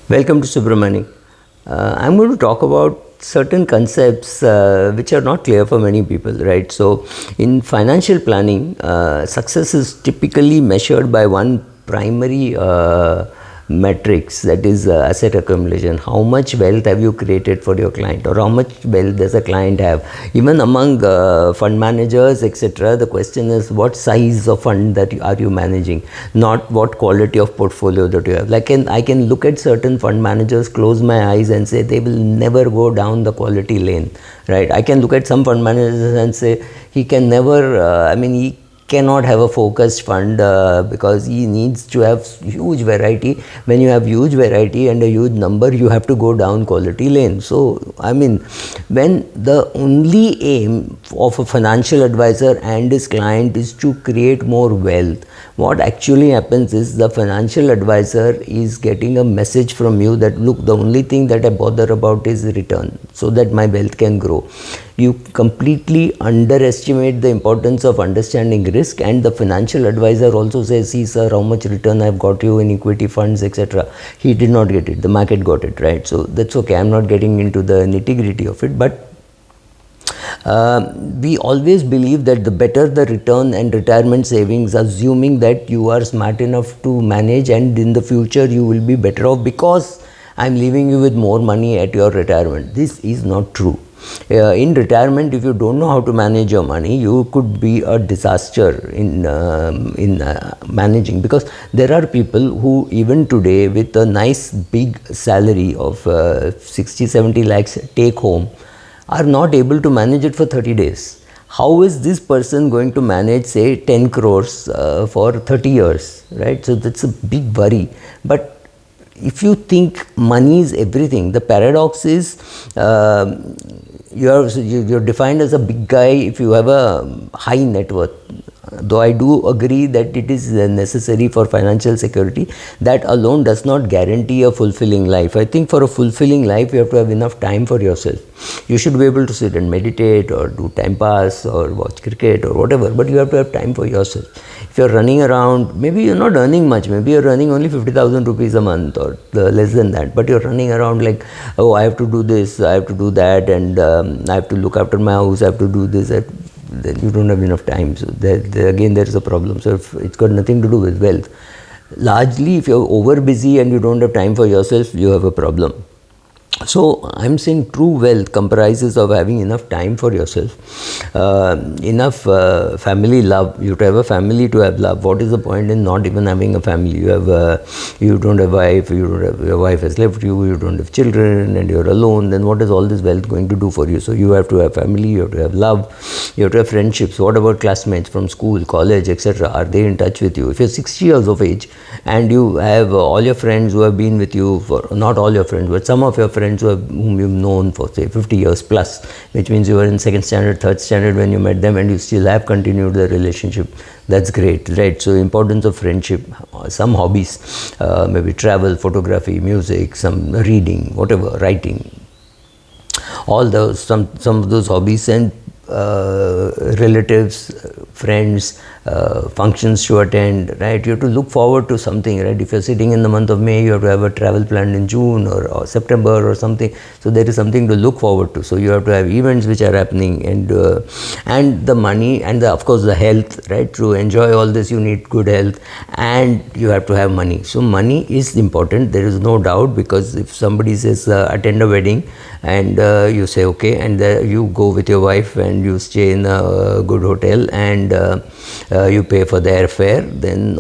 Welcome to Subramani. I'm going to talk about certain concepts which are not clear for many people, right? So, in financial planning, success is typically measured by one primary metrics, that is asset accumulation. How much wealth have you created for your client, or how much wealth does a client have? Even among fund managers, etc., the question is what size of fund that are you managing, not what quality of portfolio that you have. Like I can look at certain fund managers, close my eyes and say they will never go down the quality lane, right? I can look at some fund managers and say he can never, he cannot have a focused fund because he needs to have huge variety. When you have huge variety and a huge number, you have to go down quality lane. So when the only aim of a financial advisor and his client is to create more wealth, what actually happens is the financial advisor is getting a message from you that look, the only thing that I bother about is return so that my wealth can grow. You completely underestimate the importance of understanding risk, and the financial advisor also says, see sir, how much return I've got you in equity funds, etc. He did not get it, the market got it, right? So that's okay, I'm not getting into the nitty-gritty of it, but we always believe that the better the return and retirement savings, assuming that you are smart enough to manage and in the future you will be better off because I'm leaving you with more money at your retirement. This is not true. In retirement, if you don't know how to manage your money, you could be a disaster in managing, because there are people who even today with a nice big salary of 60-70 lakhs take home are not able to manage it for 30 days. How is this person going to manage, say, 10 crores for 30 years, right? So that's a big worry. But if you think money is everything, the paradox is you're defined as a big guy if you have a high net worth. Though I do agree that it is necessary for financial security, that alone does not guarantee a fulfilling life. I think for a fulfilling life, you have to have enough time for yourself. You should be able to sit and meditate or do time pass or watch cricket or whatever, but you have to have time for yourself. If you're running around, maybe you're not earning much, maybe you're earning only 50,000 rupees a month or less than that, but you're running around like, oh, I have to do this, I have to do that, and I have to look after my house, I have to do this, then you don't have enough time. So again there is a problem. So it's got nothing to do with wealth. Largely, if you're over busy and you don't have time for yourself, you have a problem. So I'm saying true wealth comprises of having enough time for yourself, enough family love. You have to have a family to have love. What is the point in not even having a family? You don't have wife, your wife has left you, you don't have children, and you're alone. Then what is all this wealth going to do for you? So you have to have family, you have to have love, you have to have friendships. What about classmates from school, college, etc.? Are they in touch with you? If you're 60 years of age and you have all your friends who have been with you for, not all your friends, but some of your friends whom you've known for say 50 years plus, which means you were in second standard, third standard when you met them, and you still have continued the relationship. That's great, right? So importance of friendship, some hobbies, maybe travel, photography, music, some reading, whatever, writing, all those, some of those hobbies, and relatives, friends, functions to attend, right? You have to look forward to something, right? If you're sitting in the month of May, you have to have a travel planned in June or September or something. So there is something to look forward to. So you have to have events which are happening, and the money and of course the health, right? To enjoy all this, you need good health, and you have to have money. So money is important. There is no doubt, because if somebody says attend a wedding, and you say okay, and you go with your wife and you stay in a good hotel, and you pay for the airfare, then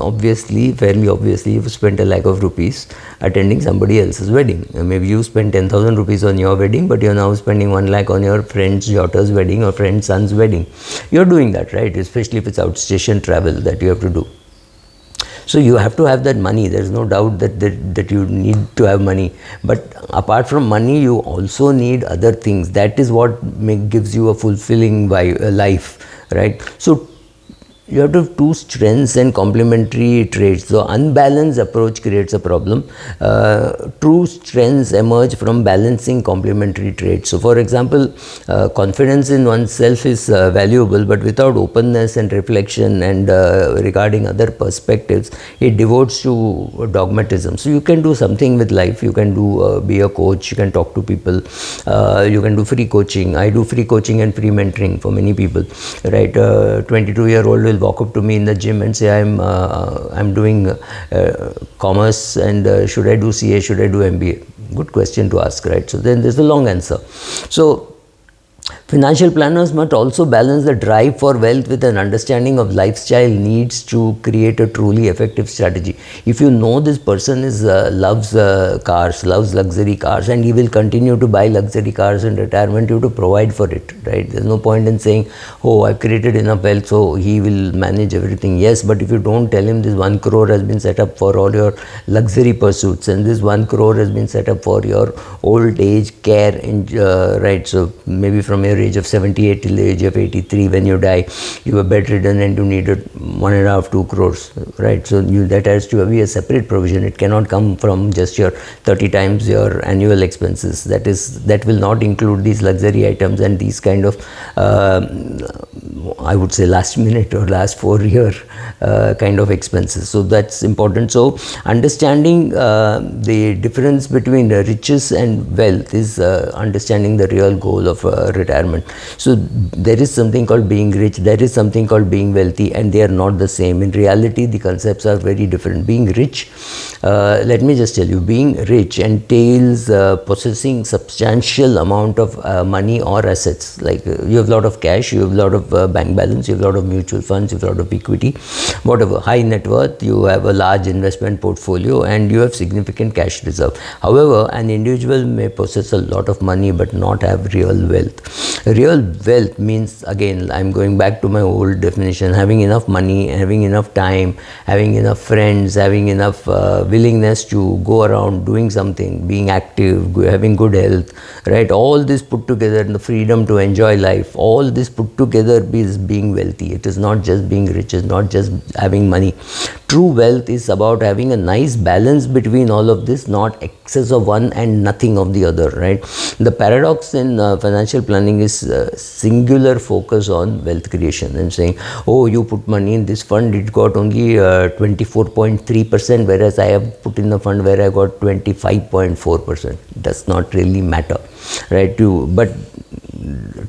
fairly obviously, you've spent 1 lakh of rupees attending somebody else's wedding. Maybe you spent 10,000 rupees on your wedding, but you're now spending 1 lakh on your friend's daughter's wedding or friend's son's wedding. You're doing that, right? Especially if it's outstation travel that you have to do. So you have to have that money. There is no doubt that you need to have money. But apart from money, you also need other things. That is what gives you a fulfilling life, right? So you have to have two strengths and complementary traits. So unbalanced approach creates a problem. True strengths emerge from balancing complementary traits. So for example, confidence in oneself is valuable, but without openness and reflection and regarding other perspectives, it devotes to dogmatism. So you can do something with life. You can do be a coach. You can talk to people. You can do free coaching. I do free coaching and free mentoring for many people, right? 22-year-old will walk up to me in the gym and say, I'm doing commerce, and should I do CA, should I do MBA? Good question to ask, right? So then there's a long answer. So financial planners must also balance the drive for wealth with an understanding of lifestyle needs to create a truly effective strategy. If you know this person loves cars, loves luxury cars, and he will continue to buy luxury cars in retirement, you have to provide for it, right? There's no point in saying, oh, I've created enough wealth, so he will manage everything. Yes, but if you don't tell him this 1 crore has been set up for all your luxury pursuits, and this 1 crore has been set up for your old age care, right? So maybe from your age of 78 till the age of 83, when you die, you are bedridden and you needed 1.5 2 crores, right? So that has to be a separate provision. It cannot come from just your 30 times your annual expenses. That will not include these luxury items and these kind of I would say last minute or last 4 year kind of expenses. So that's important. So understanding the difference between riches and wealth is understanding the real goal of retirement. So there is something called being rich, there is something called being wealthy, and they are not the same. In reality, the concepts are very different. Being rich, let me just tell you, being rich entails possessing substantial amount of money or assets. Like you have a lot of cash, you have a lot of bank balance, you have a lot of mutual funds, you have a lot of equity, whatever, high net worth, you have a large investment portfolio, and you have significant cash reserve. However, an individual may possess a lot of money but not have real wealth. Real wealth means, again, I'm going back to my old definition, having enough money, having enough time, having enough friends, having enough willingness to go around doing something, being active, having good health, right? All this put together, and the freedom to enjoy life, all this put together is being wealthy. It is not just being rich, it's not just having money. True wealth is about having a nice balance between all of this, not excess of one and nothing of the other, right? The paradox in financial planning is singular focus on wealth creation and saying, oh, you put money in this fund, it got only 24.3%, whereas I have put in a fund where I got 25.4%. Does not really matter, right? But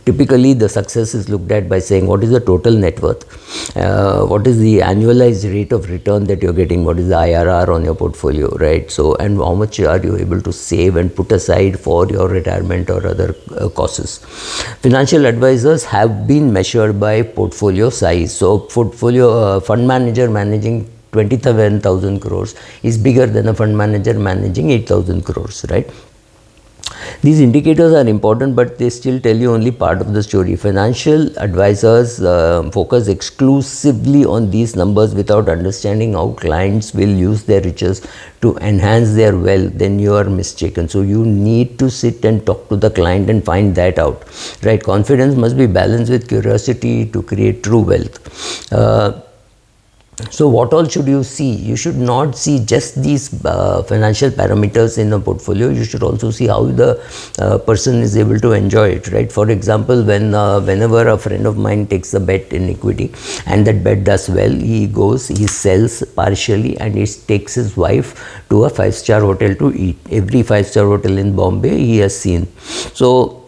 typically the success is looked at by saying, what is the total net worth, what is the annualized rate of return that you're getting, what is the IRR on your portfolio, right? So, and how much are you able to save and put aside for your retirement or other causes. Financial advisors have been measured by portfolio size. So portfolio fund manager managing 27,000 crores is bigger than a fund manager managing 8,000 crores, right? These indicators are important, but they still tell you only part of the story. Financial advisors focus exclusively on these numbers without understanding how clients will use their riches to enhance their wealth. Then you are mistaken. So you need to sit and talk to the client and find that out, right? Confidence must be balanced with curiosity to create true wealth. So what all should you see? You should not see just these financial parameters in a portfolio. You should also see how the person is able to enjoy it, right? For example, whenever a friend of mine takes a bet in equity and that bet does well, he goes, he sells partially, and he takes his wife to a 5-star hotel to eat. Every 5-star hotel in Bombay he has seen. So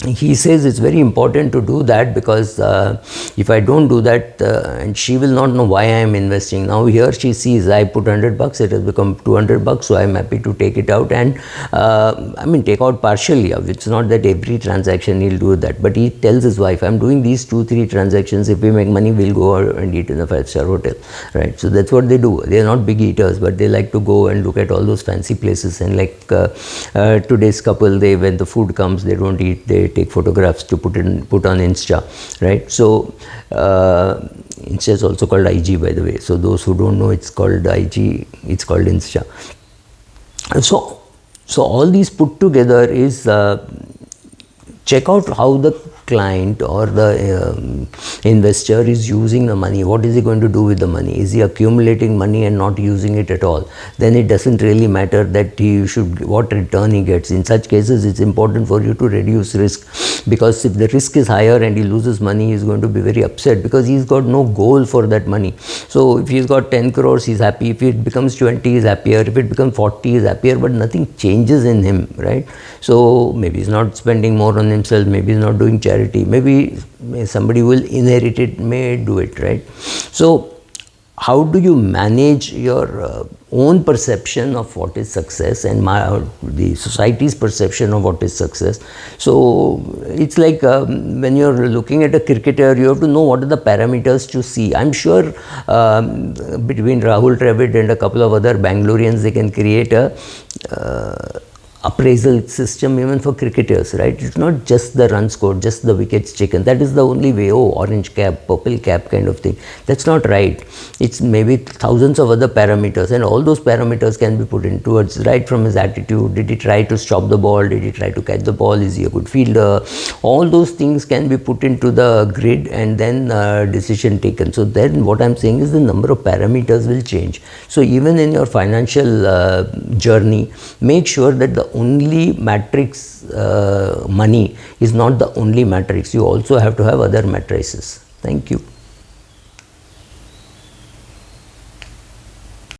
he says it's very important to do that, because if I don't do that, and she will not know why I am investing. Now here she sees I put $100, it has become $200, so I am happy to take it out and take out partially. It's not that every transaction he'll do that, but he tells his wife, I'm doing these 2-3 transactions. If we make money, we'll go out and eat in a 5-star hotel, right? So that's what they do. They are not big eaters, but they like to go and look at all those fancy places. And like today's couple, when the food comes, they don't eat, they take photographs to put on Insta, right? So Insta is also called IG, by the way. So those who don't know, it's called IG, it's called Insta. So all these put together is check out how the client or the investor is using the money, what is he going to do with the money? Is he accumulating money and not using it at all? Then it doesn't really matter that he should, what return he gets. In such cases, it's important for you to reduce risk, because if the risk is higher and he loses money, he's going to be very upset because he's got no goal for that money. So if he's got 10 crores, he's happy. If it becomes 20, he's happier. If it becomes 40, he's happier, but nothing changes in him, right? So maybe he's not spending more on himself, maybe he's not doing charity, maybe somebody will inherit it, may do it, right? So how do you manage your own perception of what is success and the society's perception of what is success? So it's like when you're looking at a cricketer, you have to know what are the parameters to see. I'm sure between Rahul Dravid and a couple of other Bangaloreans, they can create a appraisal system even for cricketers, right? It's not just the run scored, just the wickets taken. That is the only way. Oh, orange cap, purple cap kind of thing. That's not right. It's maybe thousands of other parameters, and all those parameters can be put in towards, right from his attitude. Did he try to stop the ball? Did he try to catch the ball? Is he a good fielder? All those things can be put into the grid and then decision taken. So then what I'm saying is the number of parameters will change. So even in your financial journey, make sure that the only matrix, money is not the only matrix. You also have to have other matrices. Thank you.